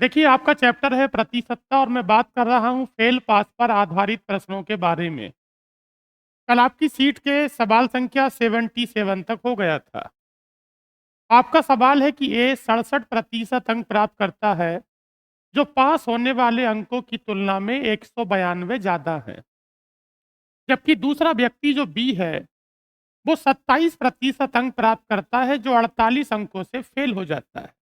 देखिए, आपका चैप्टर है प्रतिशतता और मैं बात कर रहा हूँ फेल पास पर आधारित प्रश्नों के बारे में। कल आपकी सीट के सवाल संख्या 77 तक हो गया था। आपका सवाल है कि ए 67% अंक प्राप्त करता है, जो पास होने वाले अंकों की तुलना में 192 ज़्यादा है। जबकि दूसरा व्यक्ति जो बी है, वो 27% अंक प्राप्त करता है, जो 48 अंकों से फेल हो जाता है।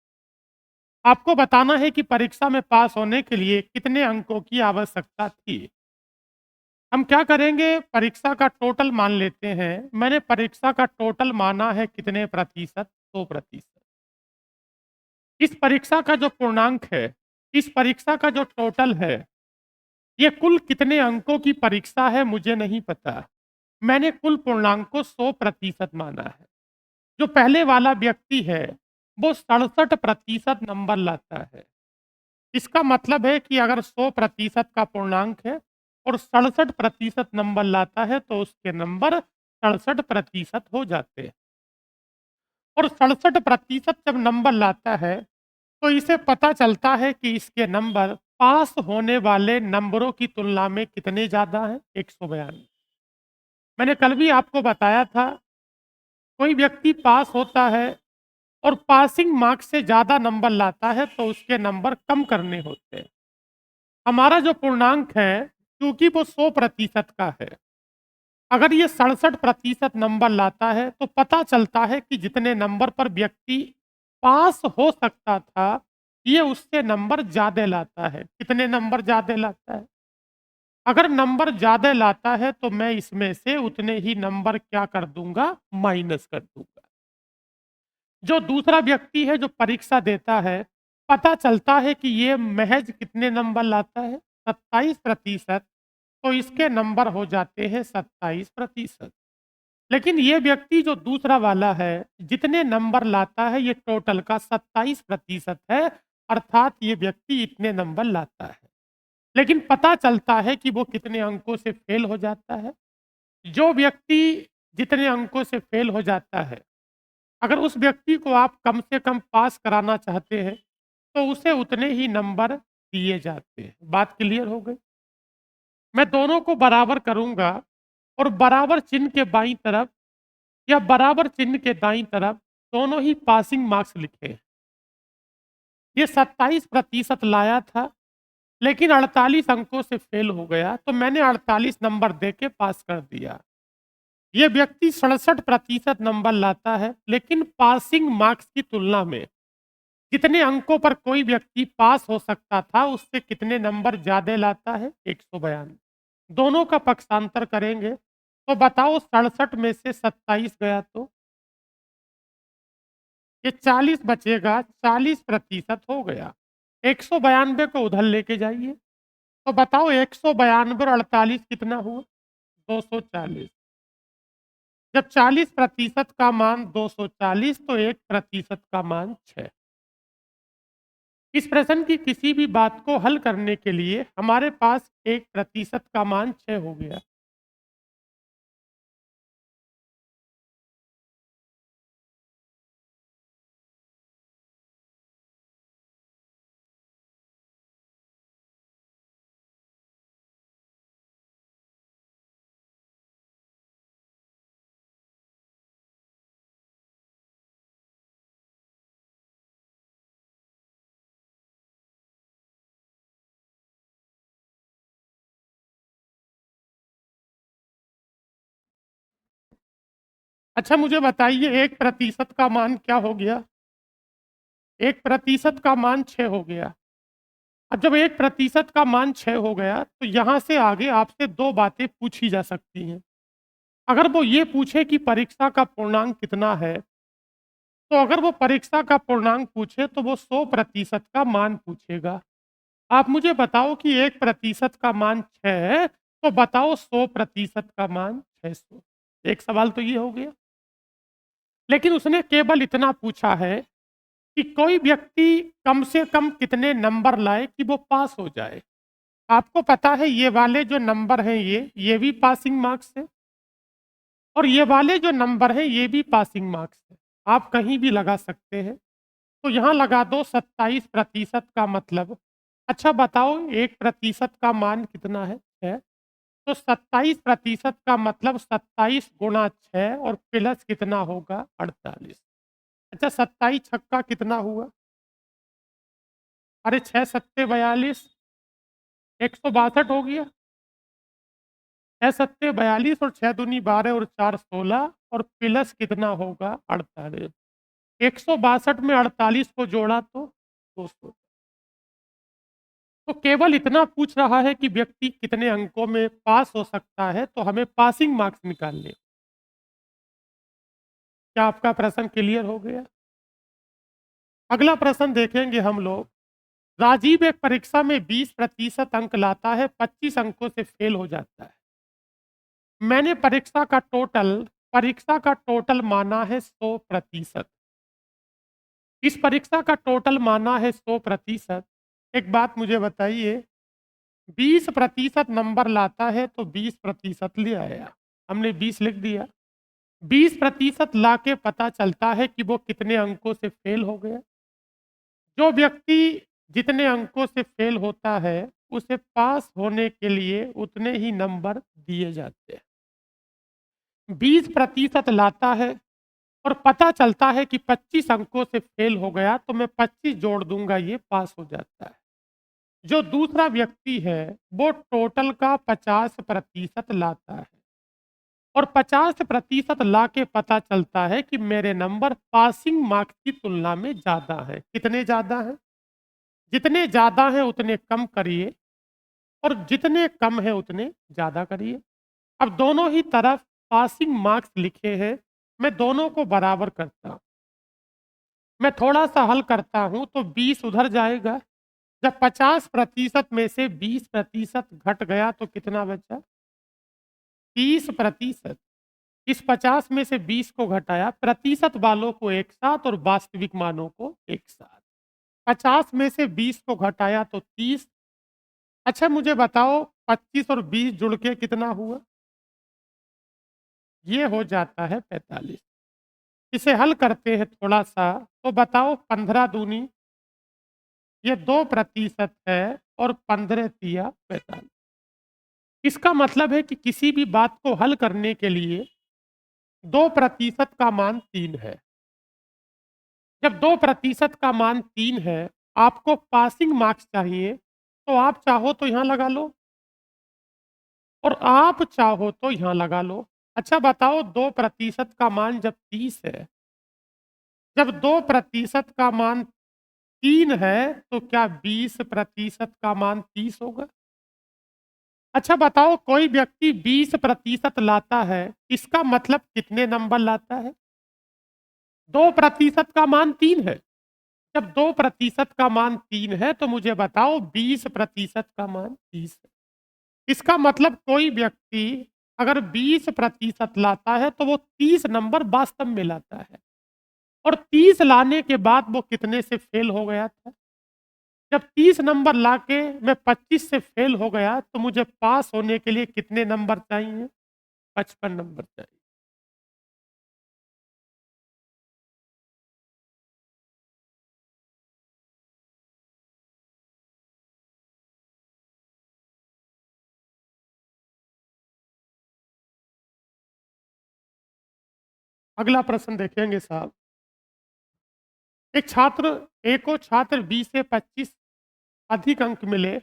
आपको बताना है कि परीक्षा में पास होने के लिए कितने अंकों की आवश्यकता थी। हम क्या करेंगे, परीक्षा का टोटल मान लेते हैं। मैंने परीक्षा का टोटल माना है कितने प्रतिशत? 100%। इस परीक्षा का जो पूर्णांक है, इस परीक्षा का जो टोटल है, ये कुल कितने अंकों की परीक्षा है मुझे नहीं पता। मैंने कुल पूर्णांक को 100% माना है। जो पहले वाला व्यक्ति है, वो 67% नंबर लाता है। इसका मतलब है कि अगर 100% का पूर्णांक है और 67% नंबर लाता है, तो उसके नंबर 67% हो जाते हैं। और 67% जब नंबर लाता है, तो इसे पता चलता है कि इसके नंबर पास होने वाले नंबरों की तुलना में कितने ज़्यादा हैं? 192। मैंने कल भी आपको बताया था, कोई व्यक्ति पास होता है और पासिंग मार्क्स से ज़्यादा नंबर लाता है, तो उसके नंबर कम करने होते हैं। हमारा जो पूर्णांक है, क्योंकि वो 100% का है, अगर ये 67% नंबर लाता है, तो पता चलता है कि जितने नंबर पर व्यक्ति पास हो सकता था, ये उससे नंबर ज़्यादा लाता है। कितने नंबर ज़्यादा लाता है? अगर नंबर ज़्यादा लाता है, तो मैं इसमें से उतने ही नंबर क्या कर दूंगा? माइनस कर दूंगा। जो दूसरा व्यक्ति है जो परीक्षा देता है, पता चलता है कि ये महज कितने नंबर लाता है? 27%। तो इसके नंबर हो जाते हैं 27%। लेकिन ये व्यक्ति जो दूसरा वाला है, जितने नंबर लाता है, ये टोटल का 27% है, अर्थात ये व्यक्ति इतने नंबर लाता है। लेकिन पता चलता है कि वो कितने अंकों से फेल हो जाता है। जो व्यक्ति जितने अंकों से फेल हो जाता है, अगर उस व्यक्ति को आप कम से कम पास कराना चाहते हैं, तो उसे उतने ही नंबर दिए जाते हैं। बात क्लियर हो गई? मैं दोनों को बराबर करूंगा और बराबर चिन्ह के बाईं तरफ या बराबर चिन्ह के दाईं तरफ दोनों ही पासिंग मार्क्स लिखे हैं। ये 27% लाया था, लेकिन 48 अंकों से फेल हो गया, तो मैंने 48 नंबर दे के पास कर दिया। ये व्यक्ति 67% नंबर लाता है, लेकिन पासिंग मार्क्स की तुलना में जितने अंकों पर कोई व्यक्ति पास हो सकता था, उससे कितने नंबर ज्यादा लाता है? 192। दोनों का पक्षांतर करेंगे, तो बताओ 67 में से 27 गया तो ये 40 बचेगा, 40% हो गया। 192 को उधर लेके जाइए, तो बताओ 192 और 48 कितना हुआ? 240। जब 40% का मान 240, तो 1% का मान 6। इस प्रश्न की किसी भी बात को हल करने के लिए हमारे पास 1% का मान 6 हो गया। अच्छा, मुझे बताइए 1% का मान क्या हो गया? 1% का मान 6 हो गया। अब जब 1% का मान 6 हो गया, तो यहाँ से आगे आपसे 2 बातें पूछी जा सकती हैं। अगर वो ये पूछे कि परीक्षा का पूर्णांक कितना है, तो अगर वो परीक्षा का पूर्णांक पूछे, तो वो 100% का मान पूछेगा। आप मुझे बताओ कि 1% का मान 6 है, तो बताओ 100% का मान 600। एक सवाल तो ये हो गया। लेकिन उसने केवल इतना पूछा है कि कोई व्यक्ति कम से कम कितने नंबर लाए कि वो पास हो जाए। आपको पता है ये वाले जो नंबर हैं, ये भी पासिंग मार्क्स है, और ये वाले जो नंबर हैं, ये भी पासिंग मार्क्स है। आप कहीं भी लगा सकते हैं। तो यहाँ लगा दो 27% का मतलब। अच्छा बताओ 1% का मान कितना है? 6। तो 27% का मतलब 27 गुणा 6 और प्लस कितना होगा? 48। अच्छा 27 छक्का कितना हुआ? अरे 6 सत्ते 42, 162 हो गया। 6 सत्ते 42 और 6 दूनी 12 और 4 16 और प्लस कितना होगा? 48। 162 में 48 को जोड़ा तो 200। तो केवल इतना पूछ रहा है कि व्यक्ति कितने अंकों में पास हो सकता है, तो हमें पासिंग मार्क्स निकालने। क्या आपका प्रश्न क्लियर हो गया? अगला प्रश्न देखेंगे हम लोग। राजीव एक परीक्षा में 20% अंक लाता है, 25 अंकों से फेल हो जाता है। मैंने परीक्षा का टोटल माना है 100%। इस परीक्षा का टोटल माना है 100%। एक बात मुझे बताइए, 20% नंबर लाता है तो 20% ले आया, हमने 20 लिख दिया। 20% ला के पता चलता है कि वो कितने अंकों से फेल हो गया। जो व्यक्ति जितने अंकों से फेल होता है, उसे पास होने के लिए उतने ही नंबर दिए जाते हैं। 20% लाता है और पता चलता है कि 25 अंकों से फेल हो गया, तो मैं 25 जोड़ दूंगा, ये पास हो जाता है। जो दूसरा व्यक्ति है, वो टोटल का 50% लाता है और 50% ला के पता चलता है कि मेरे नंबर पासिंग मार्क्स की तुलना में ज्यादा है। कितने ज्यादा है? जितने ज्यादा है उतने कम करिए और जितने कम है उतने ज्यादा करिए। अब दोनों ही तरफ पासिंग मार्क्स लिखे हैं, मैं दोनों को बराबर करता हूं। मैं थोड़ा सा हल करता हूं तो 20 उधर जाएगा। जब 50% में से 20% घट गया तो कितना बचा? 30%। इस 50 में से 20 को घटाया, प्रतिशत वालों को एक साथ और वास्तविक मानों को एक साथ। 50 में से 20 को घटाया तो 30। अच्छा मुझे बताओ 25 और 20 जुड़ के कितना हुआ? ये हो जाता है 45। इसे हल करते हैं थोड़ा सा, तो बताओ 15 दूनी, ये 2% है और 15 तिया 45। इसका मतलब है कि किसी भी बात को हल करने के लिए 2% का मान 3 है। जब 2% का मान 3 है, आपको पासिंग मार्क्स चाहिए, तो आप चाहो तो यहां लगा लो और आप चाहो तो यहां लगा लो। अच्छा बताओ 2% का मान जब 30 है, जब 2% का मान 3 है, तो क्या 20% का मान 30 होगा? अच्छा बताओ कोई व्यक्ति 20% लाता है, इसका मतलब कितने नंबर लाता है? 2% का मान 3 है। जब 2% का मान 3 है, तो मुझे बताओ 20% का मान 30 है। इसका मतलब कोई व्यक्ति अगर 20% लाता है, तो वो 30 नंबर वास्तव में लाता है और 30 लाने के बाद वो कितने से फेल हो गया था? जब 30 नंबर लाके मैं 25 से फेल हो गया, तो मुझे पास होने के लिए कितने नंबर चाहिए? 55 नंबर चाहिए। अगला प्रश्न देखेंगे साहब। एक को छात्र 20 से 25 अधिक अंक मिले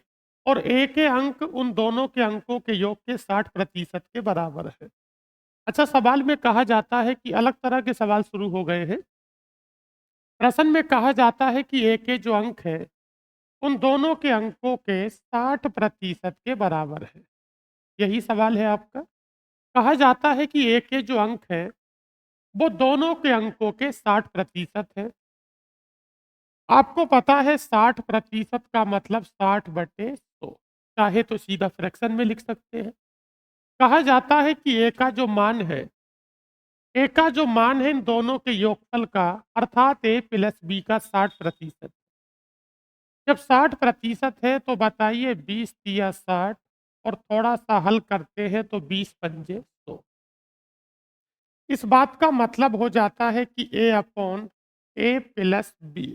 और ए के अंक उन दोनों के अंकों के योग के 60% के बराबर है। अच्छा सवाल में कहा जाता है कि अलग तरह के सवाल शुरू हो गए हैं। प्रश्न में कहा जाता है कि ए के जो अंक है, उन दोनों के अंकों के 60% के बराबर है। यही सवाल है आपका। कहा जाता है कि ए के जो अंक है, वो दोनों के अंकों के 60% है। आपको पता है 60% का मतलब 60/100, चाहे तो सीधा फ्रैक्शन में लिख सकते हैं। कहा जाता है कि ए का जो मान है इन दोनों के योगफल का, अर्थात ए प्लस बी का 60%। जब 60% है तो बताइए 20 तिया 60 और थोड़ा सा हल करते हैं तो 20 पंजे 100। इस बात का मतलब हो जाता है कि ए अपॉन ए प्लस बी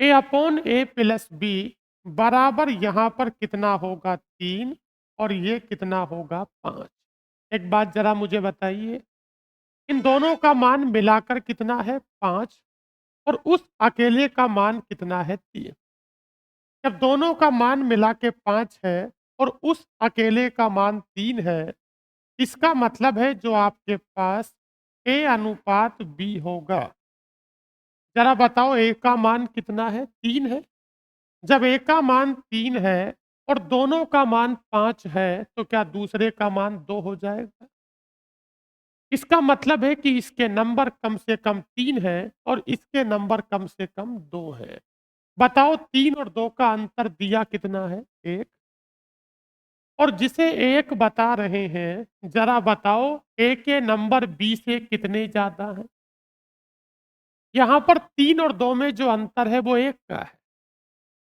ए अपॉन ए प्लस बी बराबर यहाँ पर कितना होगा 3 और ये कितना होगा 5। एक बात जरा मुझे बताइए, इन दोनों का मान मिलाकर कितना है 5 और उस अकेले का मान कितना है 3। जब दोनों का मान मिला के 5 है और उस अकेले का मान 3 है, इसका मतलब है जो आपके पास ए अनुपात बी होगा। जरा बताओ ए का मान कितना है 3 है। जब ए का मान 3 है और दोनों का मान 5 है तो क्या दूसरे का मान 2 हो जाएगा? इसका मतलब है कि इसके नंबर कम से कम 3 है और इसके नंबर कम से कम 2 है। बताओ 3 और 2 का अंतर दिया कितना है? 1। और जिसे 1 बता रहे हैं, जरा बताओ ए के नंबर बी से कितने ज़्यादा हैं? यहाँ पर 3 और 2 में जो अंतर है वो 1 का है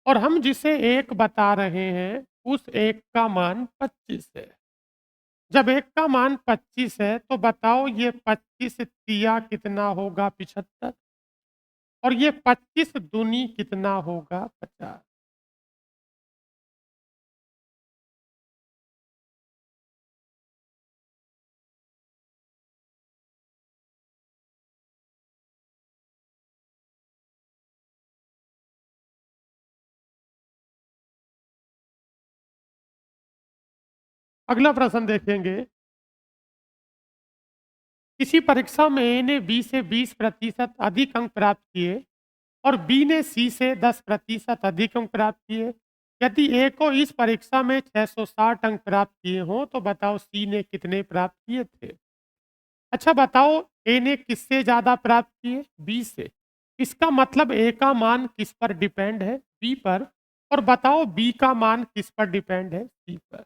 और हम जिसे 1 बता रहे हैं, उस 1 का मान 25 है। जब 1 का मान 25 है तो बताओ ये 25 तिया कितना होगा 75 और ये 25 दूनी कितना होगा 50। अगला प्रश्न देखेंगे। किसी परीक्षा में ए ने बी से 20% अधिक अंक प्राप्त किए और बी ने सी से 10% अधिक अंक प्राप्त किए। यदि ए को इस परीक्षा में 660 अंक प्राप्त किए हों तो बताओ सी ने कितने प्राप्त किए थे? अच्छा बताओ ए ने किससे ज़्यादा प्राप्त किए? बी से। इसका मतलब ए का मान किस पर डिपेंड है? बी पर। और बताओ बी का मान किस पर डिपेंड है? सी पर।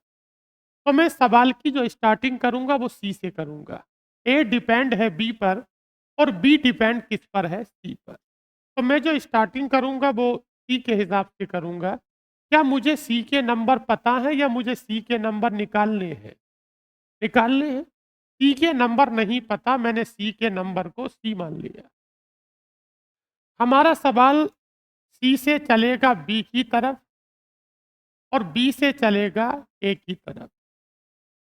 तो मैं सवाल की जो स्टार्टिंग करूंगा वो सी से करूंगा। ए डिपेंड है बी पर और बी डिपेंड किस पर है? सी पर। तो मैं जो स्टार्टिंग करूंगा वो सी के हिसाब से करूंगा। क्या मुझे सी के नंबर पता है या मुझे सी के नंबर निकालने हैं? निकालने हैं। सी के नंबर नहीं पता, मैंने सी के नंबर को सी मान लिया। हमारा सवाल सी से चलेगा बी की तरफ और बी से चलेगा ए की तरफ।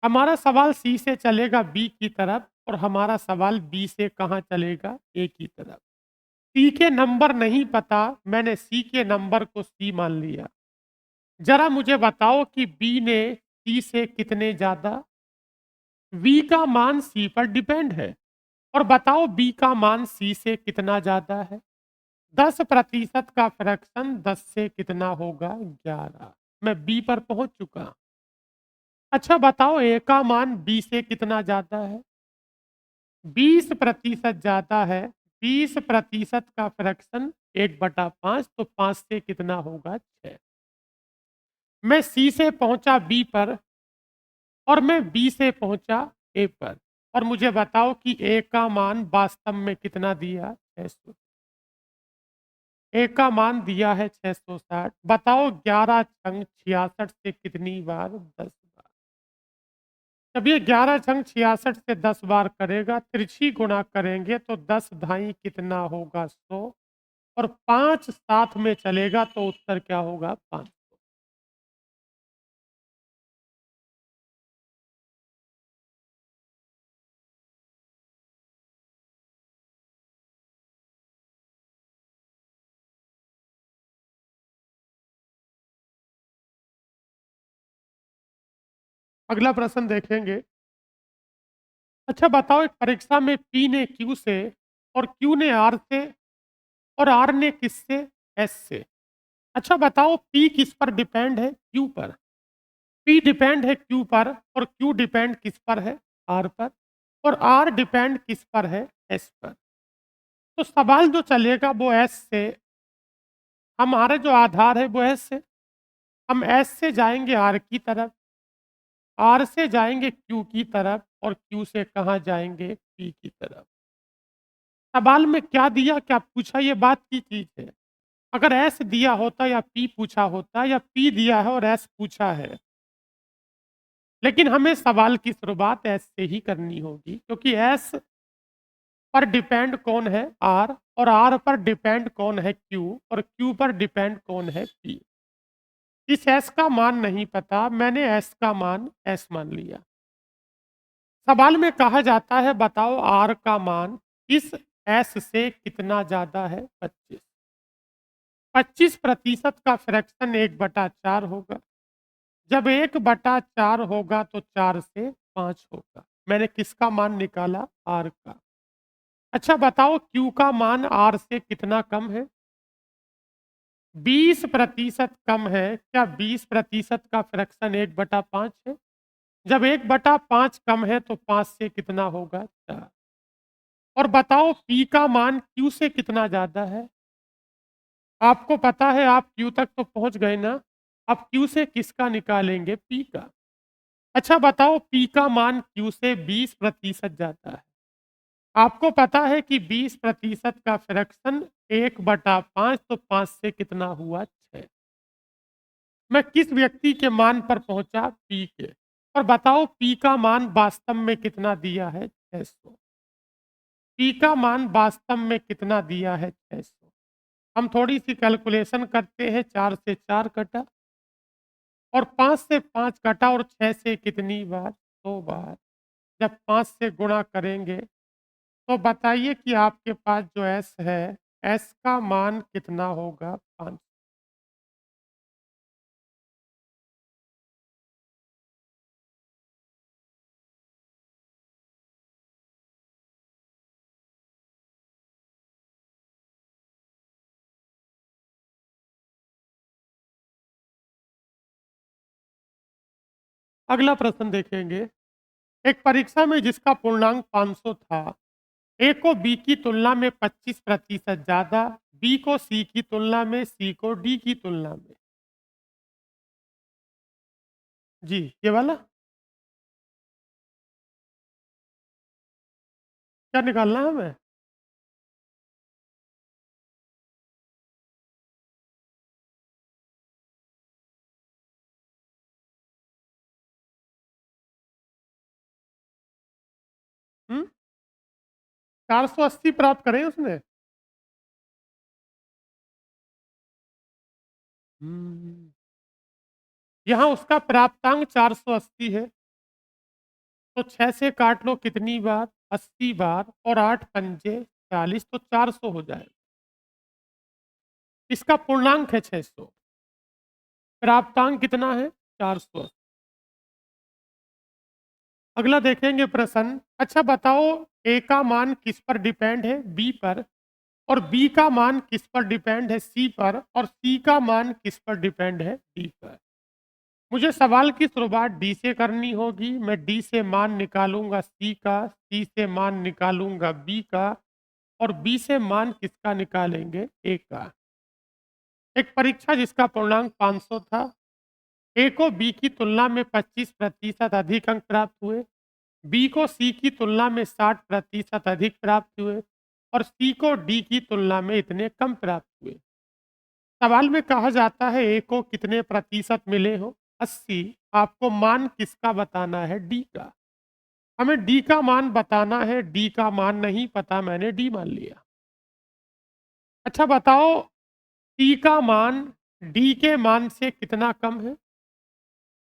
हमारा सवाल सी से चलेगा बी की तरफ और हमारा सवाल बी से कहाँ चलेगा? ए की तरफ। सी के नंबर नहीं पता, मैंने सी के नंबर को सी मान लिया। जरा मुझे बताओ कि बी ने सी से कितने ज्यादा? वी का मान सी पर डिपेंड है और बताओ बी का मान सी से कितना ज्यादा है? 10% का फ्रैक्शन 10 से कितना होगा? 11। मैं बी पर पहुंच चुका। अच्छा बताओ ए का मान बी से कितना ज्यादा है? 20% ज्यादा है। 20% का फ्रैक्शन 1/5 तो 5 से कितना होगा? 6। मैं सी से पहुंचा बी पर और मैं बी से पहुंचा ए पर और मुझे बताओ कि ए का मान वास्तव में कितना दिया? 600। ए का मान दिया है 660। बताओ 11 छंग 66 से कितनी बार? 10 बार। जब ये 11 छंग 66 से 10 बार करेगा, तिरछी गुणा करेंगे तो 10 ढाई कितना होगा? 100 और 5 साथ में चलेगा तो उत्तर क्या होगा? 5। अगला प्रश्न देखेंगे। अच्छा बताओ एक परीक्षा में पी ने क्यू से और क्यू ने आर से और आर ने किससे? एस से। अच्छा बताओ पी किस पर डिपेंड है? क्यू पर। पी डिपेंड है क्यू पर और क्यू डिपेंड किस पर है? आर पर। और आर डिपेंड किस पर है? एस पर। तो सवाल जो चलेगा वो एस से, हमारा जो आधार है वो एस से। हम एस से जाएंगे आर की तरफ, आर से जाएंगे क्यू की तरफ और क्यू से कहाँ जाएंगे? पी की तरफ। सवाल में क्या दिया क्या पूछा ये बात की चीज है। अगर एस दिया होता या पी पूछा होता या पी दिया है और एस पूछा है, लेकिन हमें सवाल की शुरुआत एस से ही करनी होगी क्योंकि एस पर डिपेंड कौन है आर, और आर पर डिपेंड कौन है क्यू, और क्यू पर डिपेंड कौन है पी। इस एस का मान नहीं पता, मैंने एस का मान एस मान लिया। सवाल में कहा जाता है बताओ आर का मान इस एस से कितना ज्यादा है। 25। 25% का फ्रैक्शन 1/4 होगा। जब 1/4 होगा तो 4 से 5 होगा। मैंने किसका मान निकाला? आर का। अच्छा बताओ क्यू का मान आर से कितना कम है? 20% कम है। क्या 20% का फ्रैक्शन 1/5 है? जब 1/5 कम है तो 5 से कितना होगा? 4। और बताओ पी का मान क्यू से कितना ज्यादा है? आपको पता है आप क्यू तक तो पहुंच गए ना। अब क्यू से किसका निकालेंगे? पी का। अच्छा बताओ पी का मान क्यू से 20% ज्यादा है। आपको पता है कि 20% का फ्रैक्शन 1/5, तो 5 से कितना हुआ? 6। मैं किस व्यक्ति के मान पर पहुंचा? पी के। और बताओ पी का मान वास्तव में कितना दिया है? 600। पी का मान वास्तव में कितना दिया है? 600। हम थोड़ी सी कैलकुलेशन करते हैं। 4 से 4 कटा, और 5 से 5 कटा, और 6 से कितनी बार? 2 बार। जब 5 से गुणा करेंगे तो बताइए कि आपके पास जो एस है, एस का मान कितना होगा? 5। अगला प्रश्न देखेंगे। एक परीक्षा में जिसका पूर्णांक 500 था, ए को बी की तुलना में 25% ज्यादा, बी को सी की तुलना में, सी को डी की तुलना में। जी, ये वाला क्या निकालना है हमें? हम्म 480 प्राप्त करें उसने। हम्म यहाँ उसका प्राप्तांक 480 है, तो 6 से काट लो कितनी बार? 80 बार, और 8 पंजे 40, तो 400 हो जाएगा। इसका पूर्णांक है 600, प्राप्तांक कितना है? 400। अगला देखेंगे प्रश्न। अच्छा बताओ ए का मान किस पर डिपेंड है? बी पर। और बी का मान किस पर डिपेंड है? सी पर। और सी का मान किस पर डिपेंड है? डी पर। मुझे सवाल की शुरुआत डी से करनी होगी। मैं डी से मान निकालूंगा सी का, सी से मान निकालूंगा बी का, और बी से मान किसका निकालेंगे? ए का। एक परीक्षा जिसका पूर्णांक 500 था, ए को बी की तुलना में 25% अधिक अंक प्राप्त हुए, बी को सी की तुलना में 60% अधिक प्राप्त हुए, और सी को डी की तुलना में इतने कम प्राप्त हुए। सवाल में कहा जाता है ए को कितने प्रतिशत मिले हो? 80। आपको मान किसका बताना है? डी का। हमें डी का मान बताना है। डी का मान नहीं पता, मैंने डी मान लिया। अच्छा बताओ सी का मान डी के मान से कितना कम है?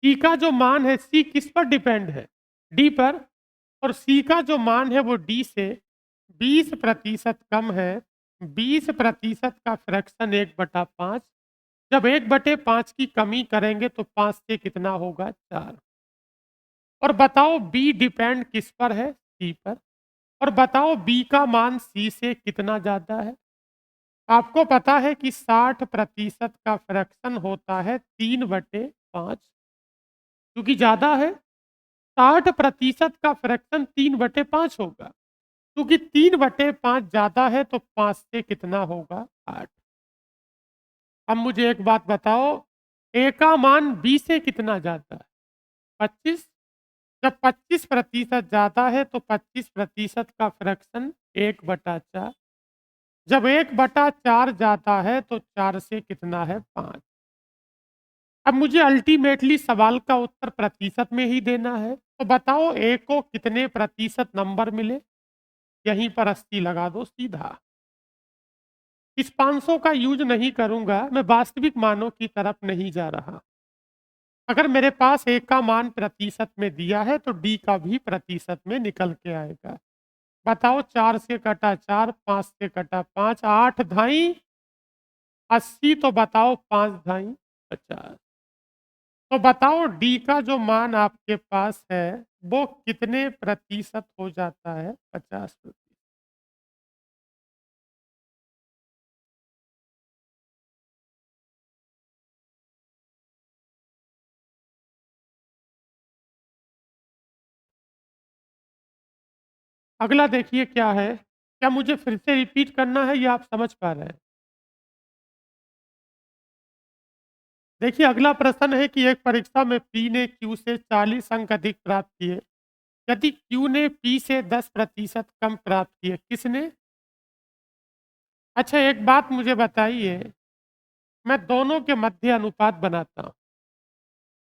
सी का जो मान है, सी किस पर डिपेंड है? डी पर। और सी का जो मान है वो डी से 20% कम है। 20% का फ्रैक्शन 1/5। जब 1/5 की कमी करेंगे तो 5 से कितना होगा? 4। और बताओ बी डिपेंड किस पर है? सी पर। और बताओ बी का मान सी से कितना ज्यादा है? आपको पता है कि 60% का फ्रैक्शन होता है 3/5, क्योंकि ज्यादा है। 60% का फ्रैक्शन 3/5 होगा, क्योंकि 3/5 ज्यादा है, तो 5 से कितना होगा? 8। अब मुझे एक बात बताओ, ए का मान बी से कितना ज्यादा है? 25। जब 25% ज्यादा है तो 25% का फ्रैक्शन 1/4। जब 1/4 जाता है तो 4 से कितना है? 5। अब मुझे अल्टीमेटली सवाल का उत्तर प्रतिशत में ही देना है, तो बताओ ए को कितने प्रतिशत नंबर मिले? यहीं पर 80 लगा दो सीधा। इस 500 का यूज़ नहीं करूँगा, मैं वास्तविक मानों की तरफ नहीं जा रहा। अगर मेरे पास ए का मान प्रतिशत में दिया है, तो डी का भी प्रतिशत में निकल के आएगा। बताओ 4 से कटा 4, 5 से कटा 5, 8 धाई 80, तो बताओ 5 धाई 50। तो बताओ डी का जो मान आपके पास है, वो कितने प्रतिशत हो जाता है? 50%। अगला देखिए क्या है? क्या मुझे फिर से रिपीट करना है या आप समझ पा रहे हैं? देखिए अगला प्रश्न है कि एक परीक्षा में पी ने क्यू से 40 अंक अधिक प्राप्त किए। यदि क्यू ने पी से 10% कम प्राप्त किए, किसने? अच्छा एक बात मुझे बताइए, मैं दोनों के मध्य अनुपात बनाता हूँ।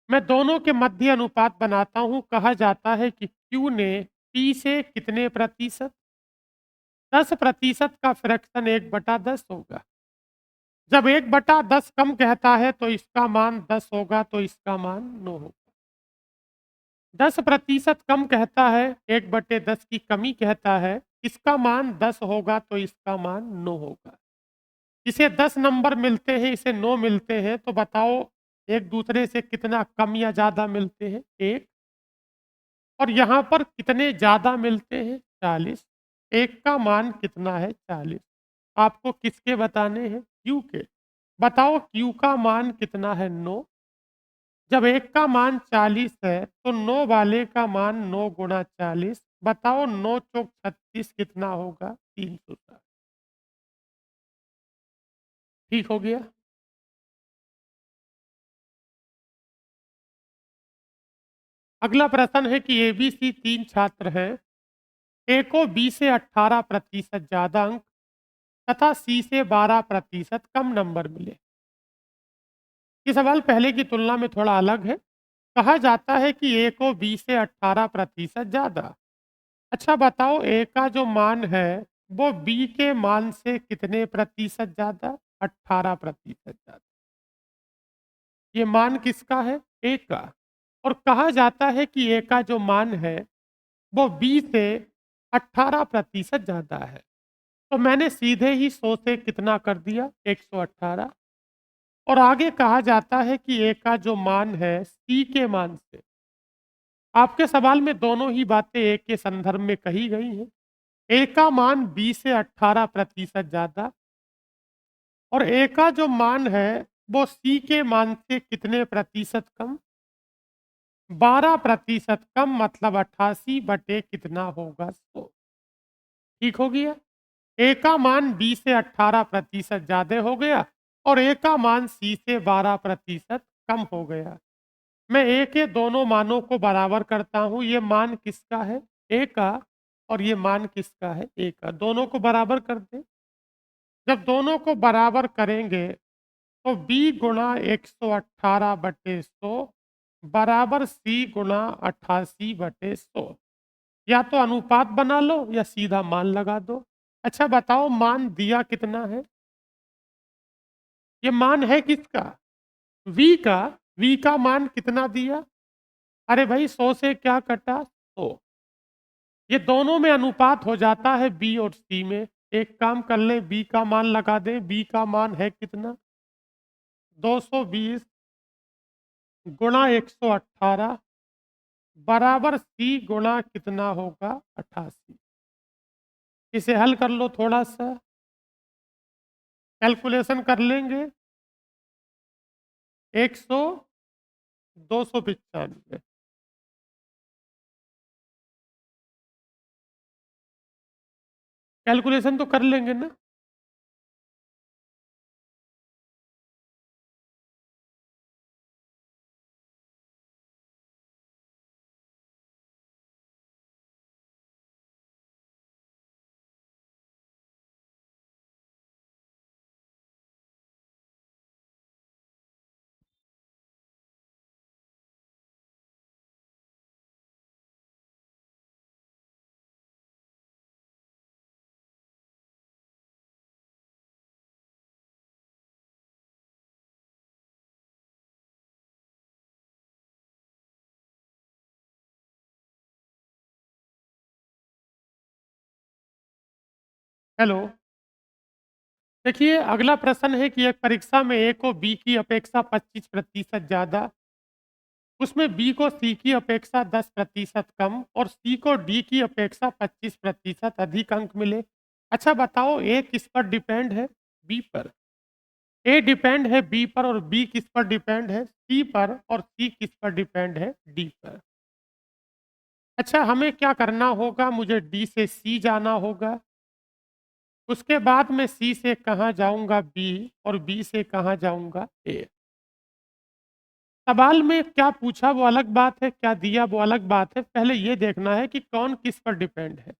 मैं दोनों के मध्य अनुपात बनाता हूँ, कहा जाता है कि क्यू ने पी से कितने प्रतिशत? 10% का फ्रैक्शन 1/10 होगा। जब 1/10 कम कहता है तो इसका मान 10 होगा, तो इसका मान 9 होगा। 10% कम कहता है, 1/10 की कमी कहता है, इसका मान 10 होगा, तो इसका मान 9 होगा। इसे 10 नंबर मिलते हैं, इसे 9 मिलते हैं, तो बताओ एक दूसरे से कितना कम या ज़्यादा मिलते हैं? 1। और यहाँ पर कितने ज़्यादा मिलते हैं? 40। 1 का मान कितना है? 40। आपको किसके बताने हैं? क्यू के। बताओ क्यू का मान कितना है? 9। जब 1 का मान 40 है, तो 9 वाले का मान 9 गुणा 40। बताओ 9 चौक 36 कितना होगा? 360। ठीक हो गया? अगला प्रश्न है कि एबीसी 3 छात्र हैं। ए को बी से 18% ज़्यादा अंक तथा सी से 12% कम नंबर मिले। ये सवाल पहले की तुलना में थोड़ा अलग है। कहा जाता है कि ए को बी से 18% ज़्यादा। अच्छा बताओ ए का जो मान है, वो बी के मान से कितने प्रतिशत ज़्यादा? 18% ज़्यादा। ये मान किसका है? ए का। और कहा जाता है कि ए का जो मान है, वो बी से 18% ज़्यादा है। तो मैंने सीधे ही 100 से कितना कर दिया? 118। और आगे कहा जाता है कि ए का जो मान है, सी के मान से। आपके सवाल में दोनों ही बातें ए के संदर्भ में कही गई हैं। ए का मान बी से 18% ज़्यादा और ए का जो मान है, वो सी के मान से कितने प्रतिशत कम? 12% कम, मतलब 88 बटे कितना होगा? 100। ठीक हो गया? ए का मान बी से 18% ज़्यादा हो गया और ए का मान सी से 12% कम हो गया। मैं ए के दोनों मानों को बराबर करता हूँ। ये मान किसका है? ए का। और ये मान किसका है? ए का। दोनों को बराबर कर दें। जब दोनों को बराबर करेंगे, तो बी गुणा 118/100 बराबर सी गुणा 88/100। या तो अनुपात बना लो या सीधा मान लगा दो। अच्छा बताओ मान दिया कितना है? ये मान है किसका? वी का। वी का मान कितना दिया? अरे भाई 100 से क्या कटा? 100। ये दोनों में अनुपात हो जाता है बी और सी में। एक काम कर लें, बी का मान लगा दें। बी का मान है कितना? 220 गुणा 118 बराबर सी गुणा कितना होगा? 88। इसे हल कर लो थोड़ा सा, कैलकुलेशन कर लेंगे। 100 295। कैलकुलेशन तो कर लेंगे ना? हेलो। देखिए, अगला प्रश्न है कि एक परीक्षा में ए को बी की अपेक्षा 25% ज़्यादा, उसमें बी को सी की अपेक्षा 10% कम और सी को डी की अपेक्षा 25% अधिक अंक मिले। अच्छा बताओ, ए किस पर डिपेंड है? बी पर। ए डिपेंड है बी पर और बी किस पर डिपेंड है? सी पर और सी किस पर डिपेंड है? डी पर। अच्छा, हमें क्या करना होगा? मुझे डी से सी जाना होगा, उसके बाद मैं सी से कहाँ जाऊँगा? बी, और बी से कहाँ जाऊँगा? ए। सवाल में क्या पूछा वो अलग बात है, क्या दिया वो अलग बात है। पहले ये देखना है कि कौन किस पर डिपेंड है।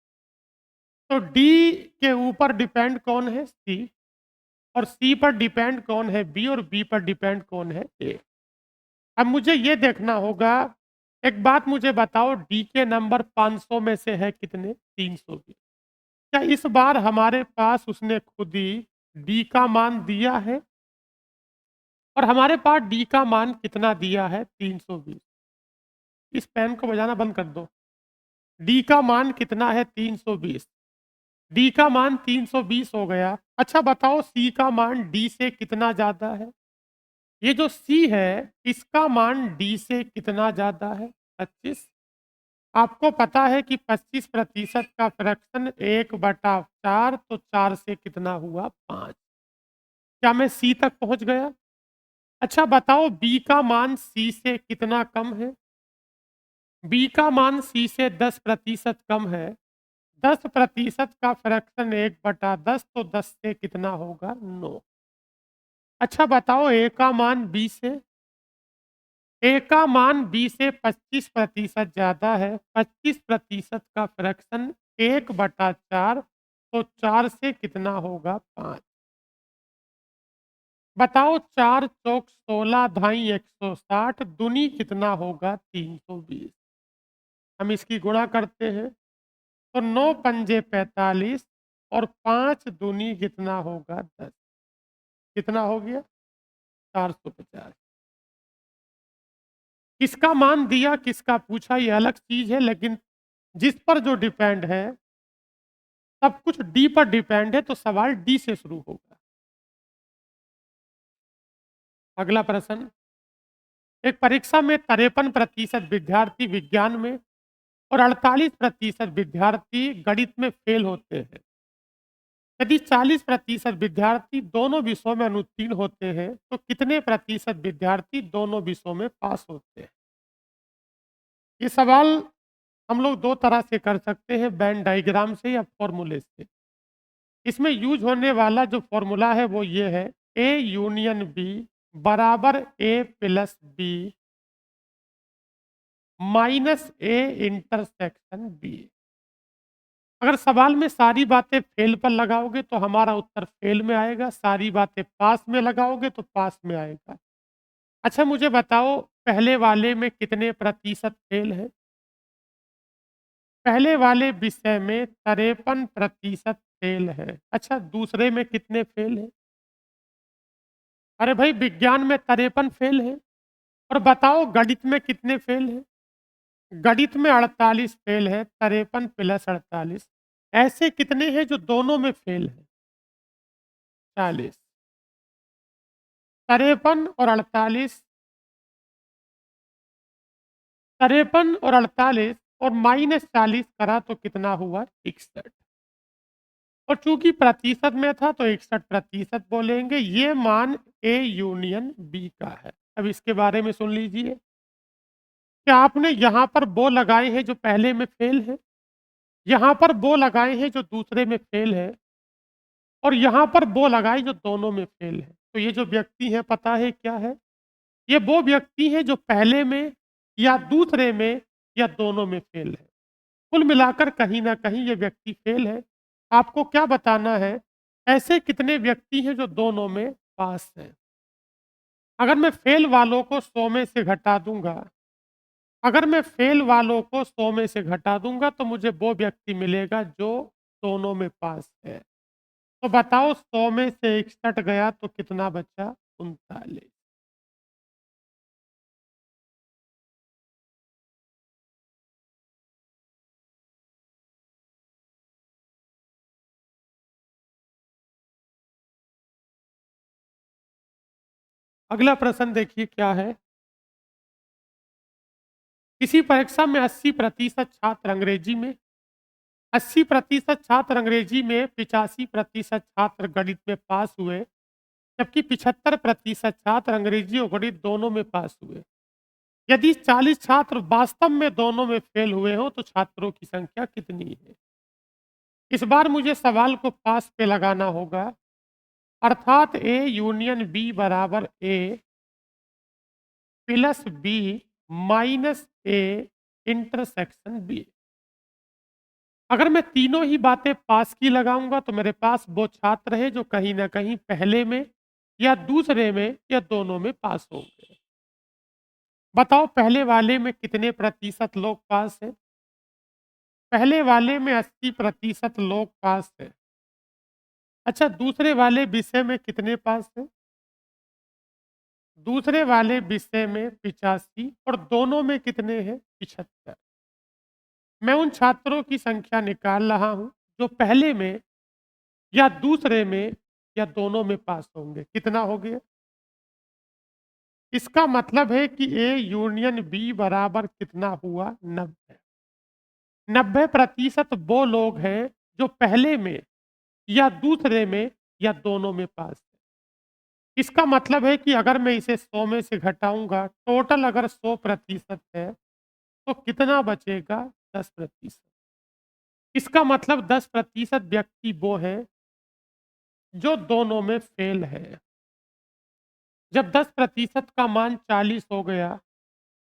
तो डी के ऊपर डिपेंड कौन है? सी। और सी पर डिपेंड कौन है? बी। और बी पर डिपेंड कौन है? ए। अब मुझे ये देखना होगा, एक बात मुझे बताओ, डी के नंबर 500 में से है कितने? 320। क्या इस बार हमारे पास उसने खुद ही डी का मान दिया है? और हमारे पास डी का मान कितना दिया है? 320। इस पेन को बजाना बंद कर दो। डी का मान कितना है? 320। डी का मान 320 हो गया। अच्छा बताओ, सी का मान डी से कितना ज़्यादा है? ये जो सी है, इसका मान डी से कितना ज़्यादा है? 25। आपको पता है कि 25% का फ्रैक्शन 1/4, तो 4 से कितना हुआ? 5। क्या मैं सी तक पहुंच गया? अच्छा बताओ, बी का मान सी से कितना कम है? बी का मान सी से 10% कम है। 10% का फ्रैक्शन 1/10, तो 10 से कितना होगा? 9। अच्छा बताओ, ए का मान बी से, ए का मान बी से 25% ज़्यादा है। 25% का फ्रैक्शन 1/4, तो 4 से कितना होगा? 5। बताओ, 4 चौक 16 धाई 160 दूनी कितना होगा? 320। हम इसकी गुणा करते हैं, तो 9 पंजे 45 और 5 दूनी कितना होगा? 10। कितना हो गया? 450। किसका मान दिया, किसका पूछा, ये अलग चीज है, लेकिन जिस पर जो डिपेंड है, सब कुछ डी पर डिपेंड है, तो सवाल डी से शुरू होगा। अगला प्रश्न, एक परीक्षा में 53% विद्यार्थी विज्ञान में और 48% विद्यार्थी गणित में फेल होते हैं। यदि 40% विद्यार्थी दोनों विषयों में अनुत्तीर्ण होते हैं, तो कितने प्रतिशत विद्यार्थी दोनों विषयों में पास होते हैं? ये सवाल हम लोग दो तरह से कर सकते हैं, वेन डायग्राम से या फॉर्मूले से। इसमें यूज होने वाला जो फॉर्मूला है वो ये है, ए यूनियन बी बराबर A plus B minus A intersection B. अगर सवाल में सारी बातें फेल पर लगाओगे तो हमारा उत्तर फेल में आएगा, सारी बातें पास में लगाओगे तो पास में आएगा। अच्छा मुझे बताओ, पहले वाले में कितने प्रतिशत फेल है? पहले वाले विषय में 53% फेल है। अच्छा, दूसरे में कितने फेल है? अरे भाई, विज्ञान में 53 फेल है। और बताओ, गणित में कितने फेल है? गणित में 48 फेल है। 53 प्लस 48, ऐसे कितने हैं जो दोनों में फेल है? 40। 53 और 48, 53 और 48 और -40 करा तो कितना हुआ? 61। और चूंकि प्रतिशत में था तो 61% बोलेंगे। ये मान ए यूनियन बी का है। अब इसके बारे में सुन लीजिए, क्या आपने यहाँ पर वो लगाए हैं जो पहले में फेल है, यहाँ पर वो लगाए हैं जो दूसरे में फेल है, और यहाँ पर वो लगाए जो दोनों में फेल है। तो ये जो व्यक्ति है, पता है क्या है? ये वो व्यक्ति है जो पहले में या दूसरे में या दोनों में फेल है। कुल मिलाकर कहीं ना कहीं ये व्यक्ति फेल है। आपको क्या बताना है, ऐसे कितने व्यक्ति हैं जो दोनों में पास हैं? अगर मैं फेल वालों को 100 में से घटा दूंगा, अगर मैं फेल वालों को 100 में से घटा दूंगा तो मुझे वो व्यक्ति मिलेगा जो दोनों में पास है। तो बताओ, 100 में से 61 गया तो कितना बचा? 39। अगला प्रश्न देखिए क्या है। किसी परीक्षा में 80% छात्र अंग्रेजी में, 80% छात्र अंग्रेजी में, 85% छात्र गणित में पास हुए, जबकि 75% छात्र अंग्रेजी और गणित दोनों में पास हुए। यदि 40 छात्र वास्तव में दोनों में फेल हुए हो तो छात्रों की संख्या कितनी है? इस बार मुझे सवाल को पास पे लगाना होगा, अर्थात ए यूनियन बी बराबर A plus B minus A intersection B. अगर मैं तीनों ही बातें पास की लगाऊंगा तो मेरे पास वो छात्र है जो कहीं ना कहीं पहले में या दूसरे में या दोनों में पास होंगे। बताओ पहले वाले में कितने प्रतिशत लोग पास है? पहले वाले में 80% लोग पास है। अच्छा, दूसरे वाले विषय में कितने पास है? दूसरे वाले विषय में 85 और दोनों में कितने हैं? 75। मैं उन छात्रों की संख्या निकाल रहा हूं जो पहले में या दूसरे में या दोनों में पास होंगे। कितना हो गया? इसका मतलब है कि ए यूनियन बी बराबर कितना हुआ? 90। 90% वो लोग हैं जो पहले में या दूसरे में या दोनों में पास है। इसका मतलब है कि अगर मैं इसे 100 में से घटाऊंगा, टोटल अगर 100% है तो कितना बचेगा? 10%। इसका मतलब 10% व्यक्ति वो है जो दोनों में फेल है। जब 10% का मान 40 हो गया,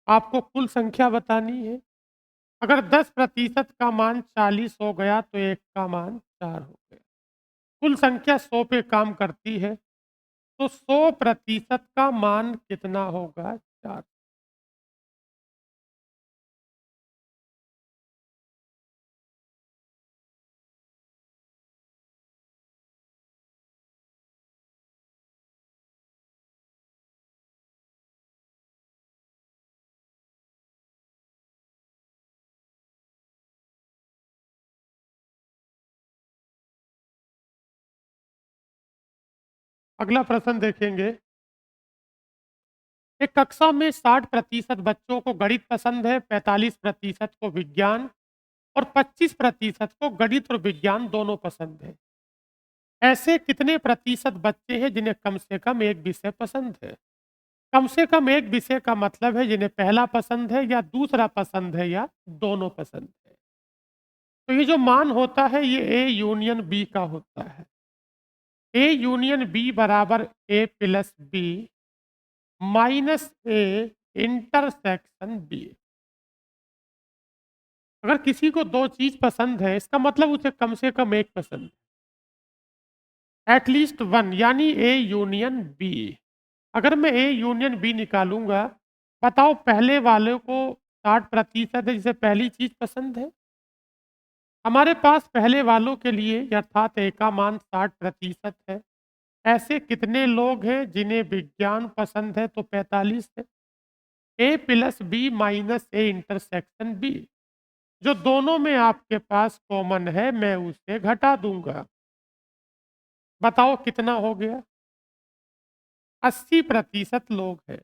आपको कुल संख्या बतानी है। अगर 10% का मान 40 हो गया तो एक का मान 4 हो गया। कुल संख्या 100 पे काम करती है, तो 100% का मान कितना होगा? 4। अगला प्रश्न देखेंगे। एक कक्षा में 60% बच्चों को गणित पसंद है, 45% को विज्ञान और 25% को गणित और विज्ञान दोनों पसंद है। ऐसे कितने प्रतिशत बच्चे हैं जिन्हें कम से कम एक विषय पसंद है? कम से कम एक विषय का मतलब है जिन्हें पहला पसंद है या दूसरा पसंद है या दोनों पसंद है। तो ये जो मान होता है ये ए यूनियन बी का होता है। ए यूनियन बी बराबर A plus B minus A intersection B. अगर किसी को दो चीज पसंद है इसका मतलब उसे कम से कम एक पसंद है, एटलीस्ट वन, यानी ए यूनियन बी। अगर मैं ए यूनियन बी निकालूंगा, बताओ पहले वाले को 60% है जिसे पहली चीज पसंद है। हमारे पास पहले वालों के लिए अर्थात ए का मान 60% है। ऐसे कितने लोग हैं जिन्हें विज्ञान पसंद है? तो 45 है। A plus B minus A intersection B, जो दोनों में आपके पास कॉमन है मैं उसे घटा दूंगा। बताओ कितना हो गया? 80% लोग हैं।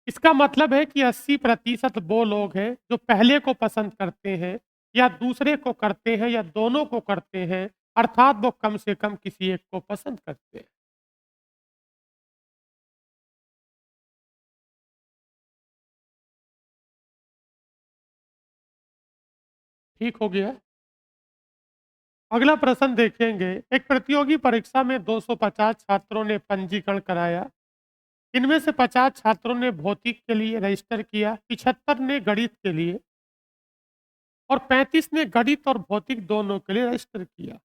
इसका मतलब है कि 80% वो लोग हैं जो पहले को पसंद करते हैं या दूसरे को करते हैं या दोनों को करते हैं, अर्थात वो कम से कम किसी एक को पसंद करते हैं। ठीक हो गया। अगला प्रश्न देखेंगे। एक प्रतियोगी परीक्षा में 250 छात्रों ने पंजीकरण कराया। इनमें से 50 छात्रों ने भौतिक के लिए रजिस्टर किया, 75 ने गणित के लिए और 35 ने गणित और भौतिक दोनों के लिए रजिस्टर किया।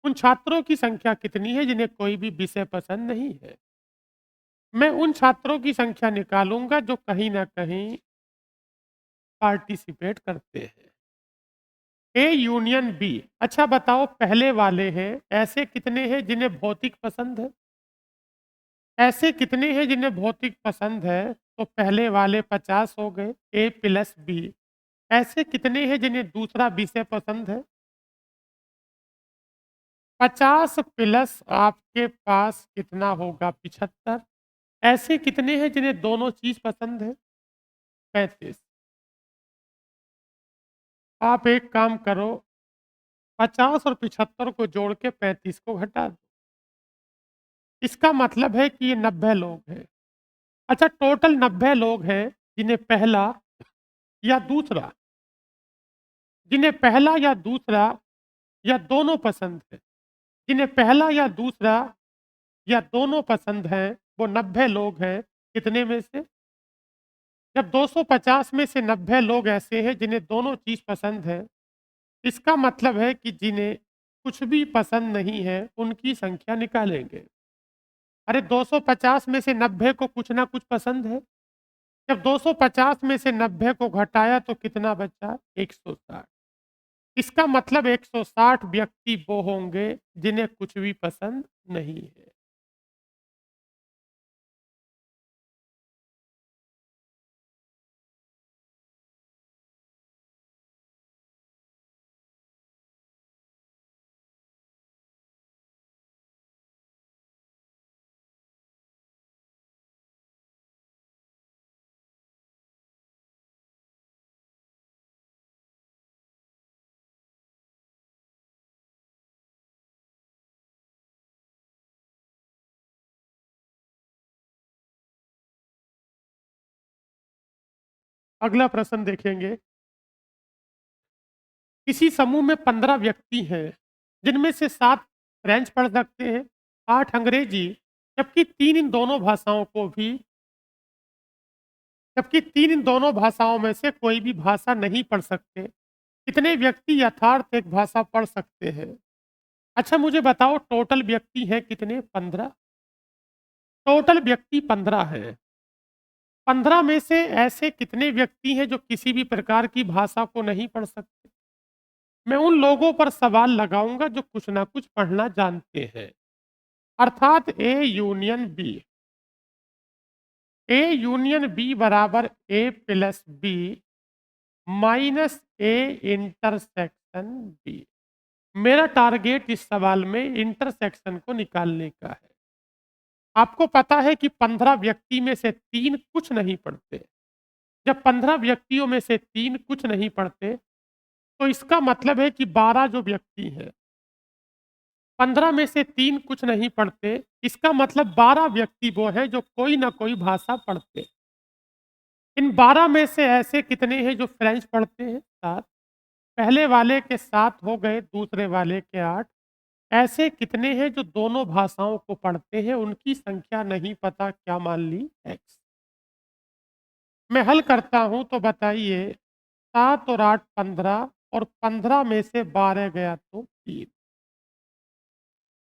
उन छात्रों की संख्या कितनी है जिन्हें कोई भी विषय पसंद नहीं है? मैं उन छात्रों की संख्या निकालूंगा जो कहीं ना कहीं पार्टिसिपेट करते हैं। A union b. अच्छा बताओ पहले वाले हैं, ऐसे कितने हैं जिन्हें भौतिक पसंद है? ऐसे कितने हैं जिन्हें भौतिक पसंद है? तो पहले वाले 50 हो गए, ए प्लस बी। ऐसे कितने हैं जिन्हें दूसरा विषय पसंद है? 50 प्लस आपके पास कितना होगा? 75। ऐसे कितने हैं जिन्हें दोनों चीज़ पसंद है? 35। आप एक काम करो, 50 और 75 को जोड़ के 35 को घटा दो। इसका मतलब है कि ये 90 लोग हैं। अच्छा, टोटल 90 लोग हैं जिन्हें पहला या दूसरा जिन्हें पहला या दूसरा या दोनों पसंद है। जिन्हें पहला या दूसरा या दोनों पसंद हैं, वो 90 लोग हैं। कितने में से? जब 250 में से 90 लोग ऐसे हैं जिन्हें दोनों चीज़ पसंद है, इसका मतलब है कि जिन्हें कुछ भी पसंद नहीं है, उनकी संख्या निकालेंगे। अरे 250 में से 90 को कुछ ना कुछ पसंद है। जब 250 में से 90 को घटाया तो कितना बचा? 160। इसका मतलब 160 व्यक्ति वो होंगे जिन्हें कुछ भी पसंद नहीं है। अगला प्रश्न देखेंगे। किसी समूह में 15 व्यक्ति हैं, जिनमें से 7 फ्रेंच पढ़ सकते हैं, 8 अंग्रेजी, जबकि 3 इन दोनों भाषाओं को भी जबकि 3 इन दोनों भाषाओं में से कोई भी भाषा नहीं पढ़ सकते। कितने व्यक्ति यथार्थ एक भाषा पढ़ सकते हैं? अच्छा, मुझे बताओ टोटल व्यक्ति हैं कितने? 15। टोटल व्यक्ति 15 हैं। 15 में से ऐसे कितने व्यक्ति हैं जो किसी भी प्रकार की भाषा को नहीं पढ़ सकते? मैं उन लोगों पर सवाल लगाऊंगा जो कुछ ना कुछ पढ़ना जानते हैं, अर्थात A union B. A union B बराबर A plus B minus A intersection B. मेरा टारगेट इस सवाल में इंटरसेक्शन को निकालने का है। आपको पता है कि 15 व्यक्ति में से 3 कुछ नहीं पढ़ते। जब 15 व्यक्तियों में से 3 कुछ नहीं पढ़ते, तो इसका मतलब है कि 12 जो व्यक्ति हैं, 15 में से 3 कुछ नहीं पढ़ते, इसका मतलब 12 व्यक्ति वो हैं जो कोई ना कोई भाषा पढ़ते। इन 12 में से ऐसे कितने हैं जो फ्रेंच पढ़ते हैं? 7। पहले वाले के 7 हो गए, दूसरे वाले के 8। ऐसे कितने हैं जो दोनों भाषाओं को पढ़ते हैं? उनकी संख्या नहीं पता, क्या मान ली? x। मैं हल करता हूं तो बताइए। 7 और 8 15, और 15 में से 12 गया तो 3।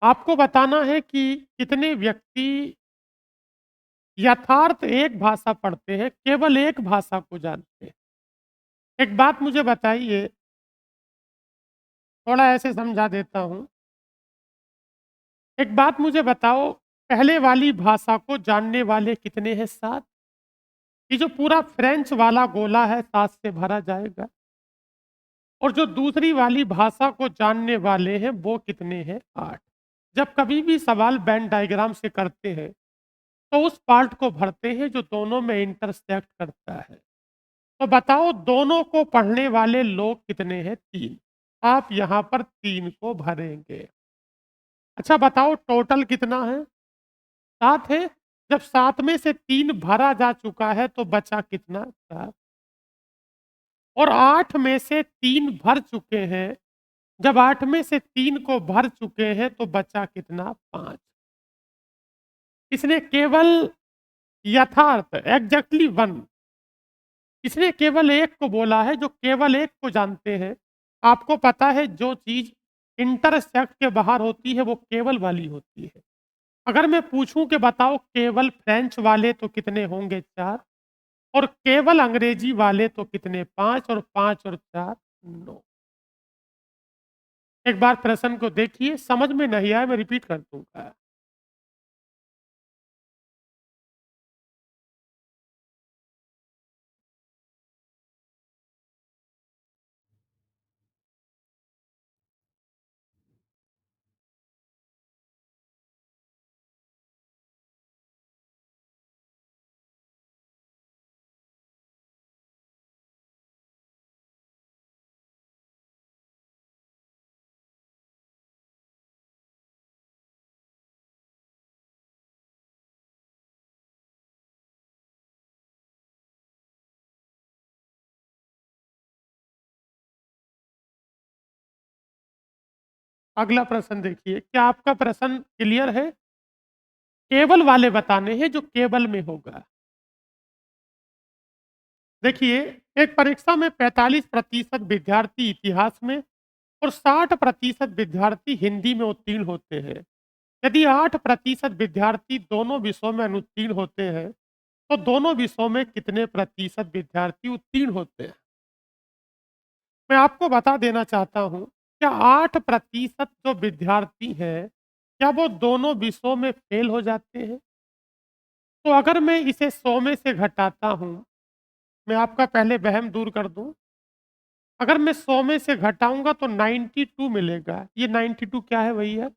आपको बताना है कि कितने व्यक्ति यथार्थ एक भाषा पढ़ते हैं, केवल एक भाषा को जानते हैं। एक बात मुझे बताइए, थोड़ा ऐसे समझा देता हूं। एक बात मुझे बताओ, पहले वाली भाषा को जानने वाले कितने हैं? 7। ये जो पूरा फ्रेंच वाला गोला है, 7 से भरा जाएगा। और जो दूसरी वाली भाषा को जानने वाले हैं, वो कितने हैं? 8। जब कभी भी सवाल वेन डायग्राम से करते हैं, तो उस पार्ट को भरते हैं जो दोनों में इंटरसेक्ट करता है। तो बताओ दोनों को पढ़ने वाले लोग कितने हैं? 3। आप यहाँ पर 3 को भरेंगे। अच्छा बताओ टोटल कितना है? 7 है। जब 7 में से 3 भरा जा चुका है तो बचा कितना? 4। और 8 में से 3 भर चुके हैं। जब 8 में से 3 को भर चुके हैं तो बचा कितना? 5। इसने केवल यथार्थ एग्जैक्टली 1, इसने केवल एक को बोला है जो केवल एक को जानते हैं। आपको पता है जो चीज़ इंटरसेक्ट के बाहर होती है वो केवल वाली होती है। अगर मैं पूछूं कि बताओ केवल फ्रेंच वाले तो कितने होंगे? 4। और केवल अंग्रेजी वाले तो कितने? 5, और 5 और 4 9। एक बार प्रश्न को देखिए, समझ में नहीं आया मैं रिपीट कर दूंगा। अगला प्रश्न देखिए, क्या आपका प्रश्न क्लियर है? केवल वाले बताने हैं जो केवल में होगा। देखिए, एक परीक्षा में 45% विद्यार्थी इतिहास में और 60% विद्यार्थी हिंदी में उत्तीर्ण होते हैं। यदि 8% विद्यार्थी दोनों विषयों में अनुत्तीर्ण होते हैं, तो दोनों विषयों में कितने प्रतिशत विद्यार्थी उत्तीर्ण होते हैं? मैं आपको बता देना चाहता हूँ, क्या 8% जो विद्यार्थी हैं, क्या वो दोनों विषयों में फेल हो जाते हैं? तो अगर मैं इसे 100 में से घटाता हूँ, मैं आपका पहले वहम दूर कर दूँ। अगर मैं 100 में से घटाऊँगा तो 92 मिलेगा। ये 92 क्या है भैया?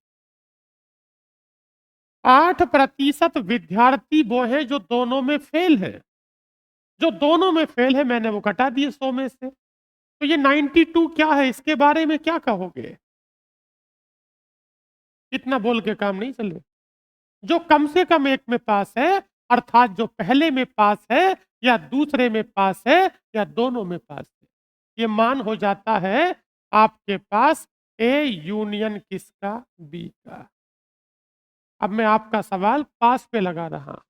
8% विद्यार्थी वो हैं जो दोनों में फेल हैं। जो दोनों में फेल है मैंने वो घटा दिए 100 में से। तो ये 92 क्या है, इसके बारे में क्या कहोगे? इतना बोल के काम नहीं चले। जो कम से कम एक में पास है, अर्थात जो पहले में पास है या दूसरे में पास है या दोनों में पास है, ये मान हो जाता है आपके पास ए यूनियन किसका? बी का। अब मैं आपका सवाल पास पे लगा रहा।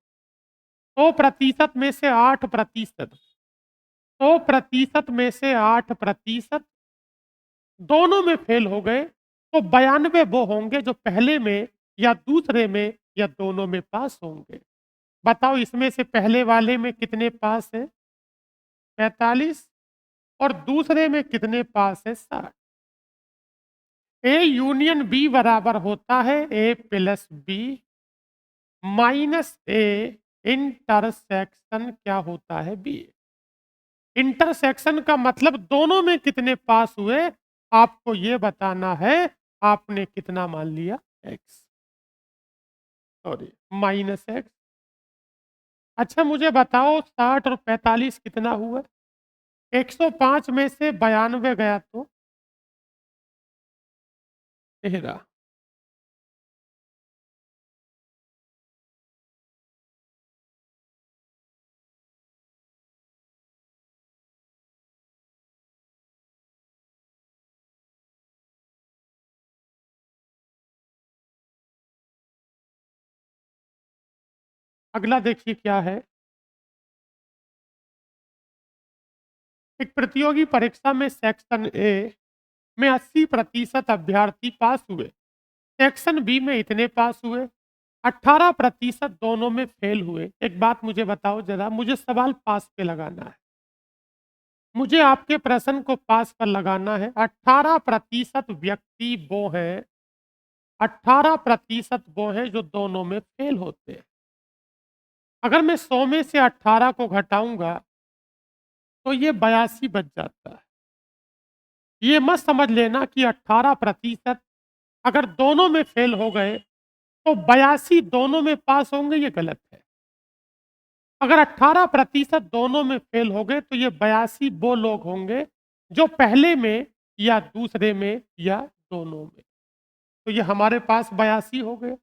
100% में से 8%, 100% में से 8% दोनों में फेल हो गए, तो 92 वो होंगे जो पहले में या दूसरे में या दोनों में पास होंगे। बताओ इसमें से पहले वाले में कितने पास है? 45। और दूसरे में कितने पास है? 60। ए यूनियन बी बराबर होता है A plus B minus A intersection क्या होता है? बी। इंटरसेक्शन का मतलब दोनों में कितने पास हुए, आपको ये बताना है। आपने कितना मान लिया? X, sorry minus x. अच्छा मुझे बताओ 60 और 45 कितना हुआ? 105 में से 92 गया तो 13। अगला देखिए क्या है। एक प्रतियोगी परीक्षा में सेक्शन ए में 80% अभ्यर्थी पास हुए, सेक्शन बी में इतने पास हुए, 18% दोनों में फेल हुए। एक बात मुझे बताओ जरा, मुझे सवाल पास पे लगाना है। मुझे आपके प्रश्न को पास पर लगाना है। 18% व्यक्ति वो हैं, 18% वो हैं जो दोनों में फेल होते हैं। अगर मैं 100 में से 18 को घटाऊंगा तो ये 82 बच जाता है। ये मत समझ लेना कि 18% अगर दोनों में फेल हो गए तो 82 दोनों में पास होंगे, ये गलत है। अगर 18% दोनों में फेल हो गए तो ये 82 वो लोग होंगे जो पहले में या दूसरे में या दोनों में। तो ये हमारे पास 82 हो गए।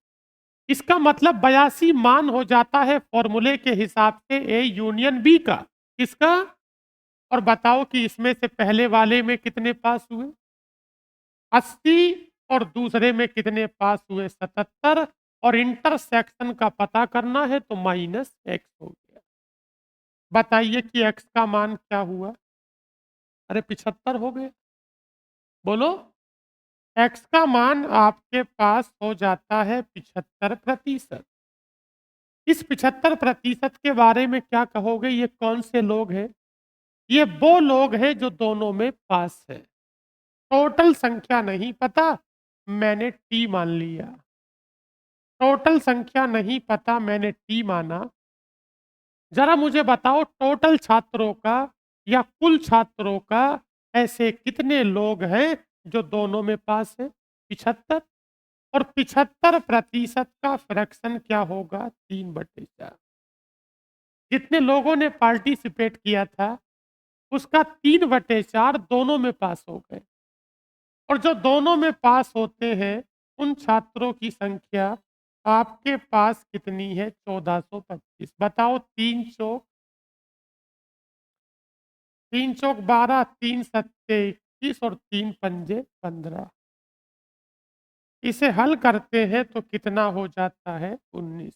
इसका मतलब 82 मान हो जाता है फॉर्मूले के हिसाब से ए यूनियन बी का। किसका? और बताओ कि इसमें से पहले वाले में कितने पास हुए? 80। और दूसरे में कितने पास हुए? 77। और इंटरसेक्शन का पता करना है तो माइनस एक्स हो गया। बताइए कि एक्स का मान क्या हुआ? अरे 75 हो गए। बोलो। एक्स का मान आपके पास हो जाता है 75%। इस 75% के बारे में क्या कहोगे? ये कौन से लोग हैं? ये वो लोग हैं जो दोनों में पास है। टोटल संख्या नहीं पता, मैंने टी मान लिया। टोटल संख्या नहीं पता, मैंने टी माना। जरा मुझे बताओ टोटल छात्रों का या कुल छात्रों का ऐसे कितने लोग हैं जो दोनों में पास है? 75। और 75% का फ्रैक्शन क्या होगा? 3/4। जितने लोगों ने पार्टिसिपेट किया था उसका 3/4 दोनों में पास हो गए। और जो दोनों में पास होते हैं उन छात्रों की संख्या आपके पास कितनी है? 1425। बताओ। 3 चौक 12, 3 सत्ते 21 और 3 पंजे 15। इसे हल करते हैं तो कितना हो जाता है 19।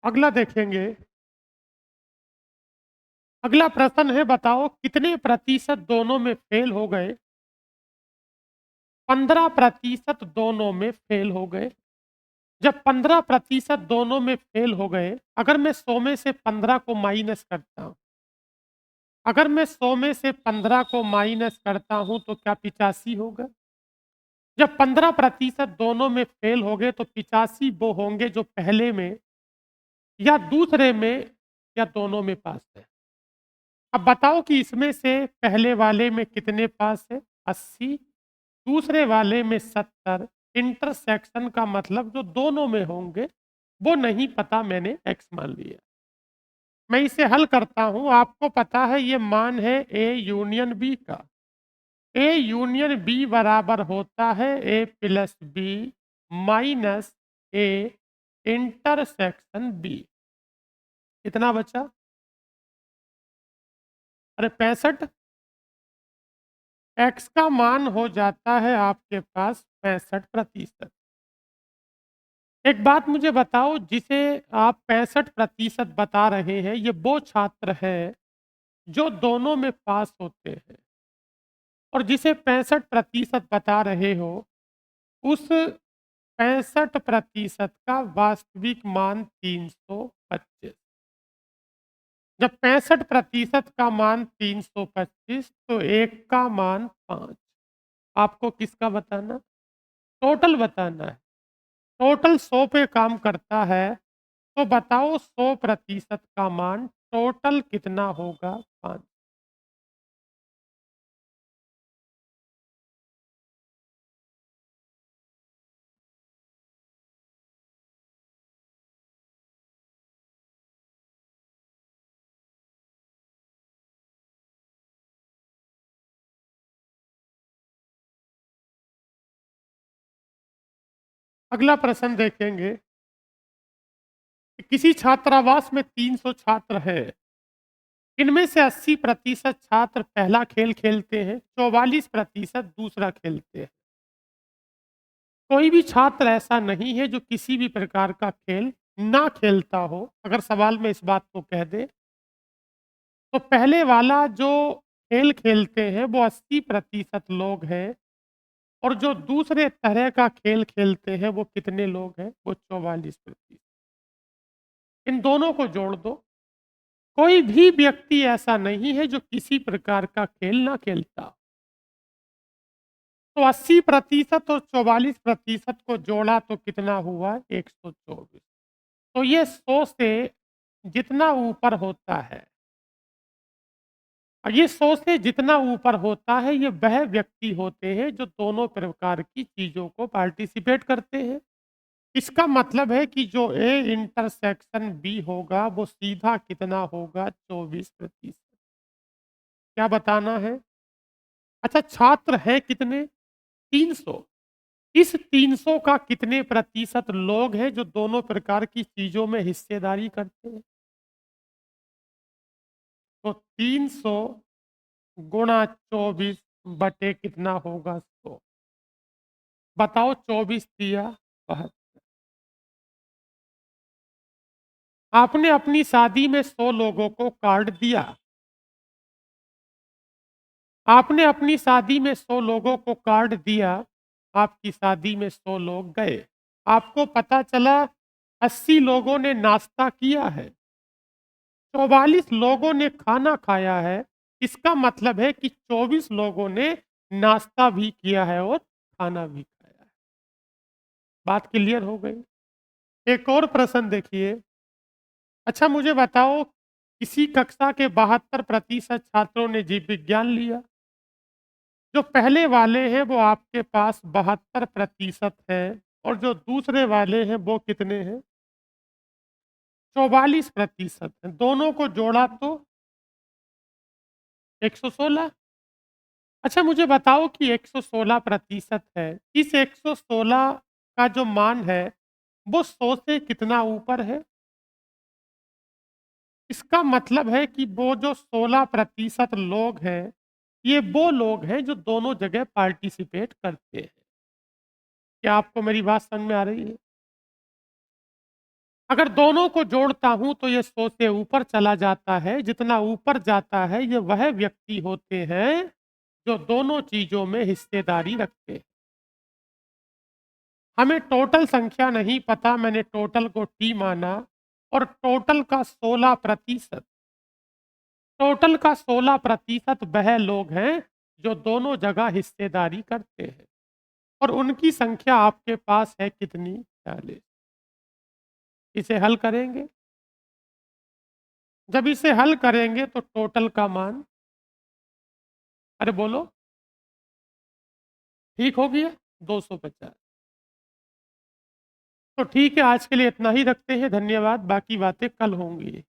अगला देखेंगे। अगला प्रश्न है, बताओ कितने प्रतिशत दोनों में फेल हो गए। 15% दोनों में फेल हो गए। जब 15% दोनों में फेल हो गए, अगर मैं 100 में से 15 को माइनस करता हूं, अगर मैं 100 में से 15 को माइनस करता हूं तो क्या 85 होगा। जब 15% दोनों में फेल हो गए तो 85 वो होंगे जो पहले में या दूसरे में या दोनों में पास है। अब बताओ कि इसमें से पहले वाले में कितने पास है, 80। दूसरे वाले में 70। इंटरसेक्शन का मतलब जो दोनों में होंगे वो नहीं पता, मैंने एक्स मान लिया। मैं इसे हल करता हूं, आपको पता है ये मान है ए यूनियन बी का। ए यूनियन बी बराबर होता है A plus B minus A intersection B. कितना बचा? अरे 65। एक्स का मान हो जाता है आपके पास 65%। एक बात मुझे बताओ, जिसे आप 65% बता रहे हैं, ये वो छात्र है जो दोनों में पास होते हैं, और जिसे 65% बता रहे हो, उस 65% का वास्तविक मान 325। जब 65% का मान 325 तो एक का मान 5। आपको किसका बताना? टोटल बताना है। टोटल 100 पे काम करता है, तो बताओ 100% का मान टोटल कितना होगा? 5। अगला प्रश्न देखेंगे कि किसी छात्रावास में 300 छात्र हैं। इनमें से 80% छात्र पहला खेल खेलते हैं, 44% दूसरा खेलते हैं। कोई भी छात्र ऐसा नहीं है जो किसी भी प्रकार का खेल ना खेलता हो। अगर सवाल में इस बात को कह दे तो पहले वाला जो खेल खेलते हैं वो 80% लोग हैं, और जो दूसरे तरह का खेल खेलते हैं वो कितने लोग हैं? वो 44%। इन दोनों को जोड़ दो। कोई भी व्यक्ति ऐसा नहीं है जो किसी प्रकार का खेल ना खेलता। तो 80% और 44% को जोड़ा तो कितना हुआ? 124। तो ये 100 से जितना ऊपर होता है, और ये 100 से जितना ऊपर होता है, ये वह व्यक्ति होते हैं जो दोनों प्रकार की चीज़ों को पार्टिसिपेट करते हैं। इसका मतलब है कि जो ए इंटरसेक्शन बी होगा वो सीधा कितना होगा? 24%। क्या बताना है? अच्छा, छात्र हैं कितने? 300। इस 300 का कितने प्रतिशत लोग हैं जो दोनों प्रकार की चीज़ों में हिस्सेदारी करते हैं? तो 300 गुणा 24 बटे कितना होगा? 100। बताओ, 24 दिया 72। आपने अपनी शादी में 100 लोगों को कार्ड दिया। आपने अपनी शादी में 100 लोगों को कार्ड दिया। आपकी शादी में 100 लोग गए। आपको पता चला 80 लोगों ने नाश्ता किया है, 44 लोगों ने खाना खाया है। इसका मतलब है कि 24 लोगों ने नाश्ता भी किया है और खाना भी खाया है। बात क्लियर हो गई? एक और प्रश्न देखिए। अच्छा, मुझे बताओ, किसी कक्षा के 72% छात्रों ने जीव विज्ञान लिया। जो पहले वाले हैं वो आपके पास 72% है, और जो दूसरे वाले हैं वो कितने हैं? 44%। दोनों को जोड़ा तो 116। अच्छा मुझे बताओ कि 116% है, इस 116 का जो मान है वो 100 से कितना ऊपर है? इसका मतलब है कि वो जो 16% लोग हैं, ये वो लोग हैं जो दोनों जगह पार्टिसिपेट करते हैं। क्या आपको मेरी बात समझ में आ रही है? अगर दोनों को जोड़ता हूं तो ये 100 से ऊपर चला जाता है। जितना ऊपर जाता है ये वह व्यक्ति होते हैं जो दोनों चीजों में हिस्सेदारी रखते हैं। हमें टोटल संख्या नहीं पता, मैंने टोटल को टी माना, और टोटल का 16% वह लोग हैं जो दोनों जगह हिस्सेदारी करते हैं। और उनकी संख्या आपके पास है कितनी? 40। इसे हल करेंगे। जब इसे हल करेंगे तो टोटल का मान, अरे बोलो, ठीक हो गया 250। तो ठीक है, आज के लिए इतना ही रखते हैं। धन्यवाद, बाकी बातें कल होंगी।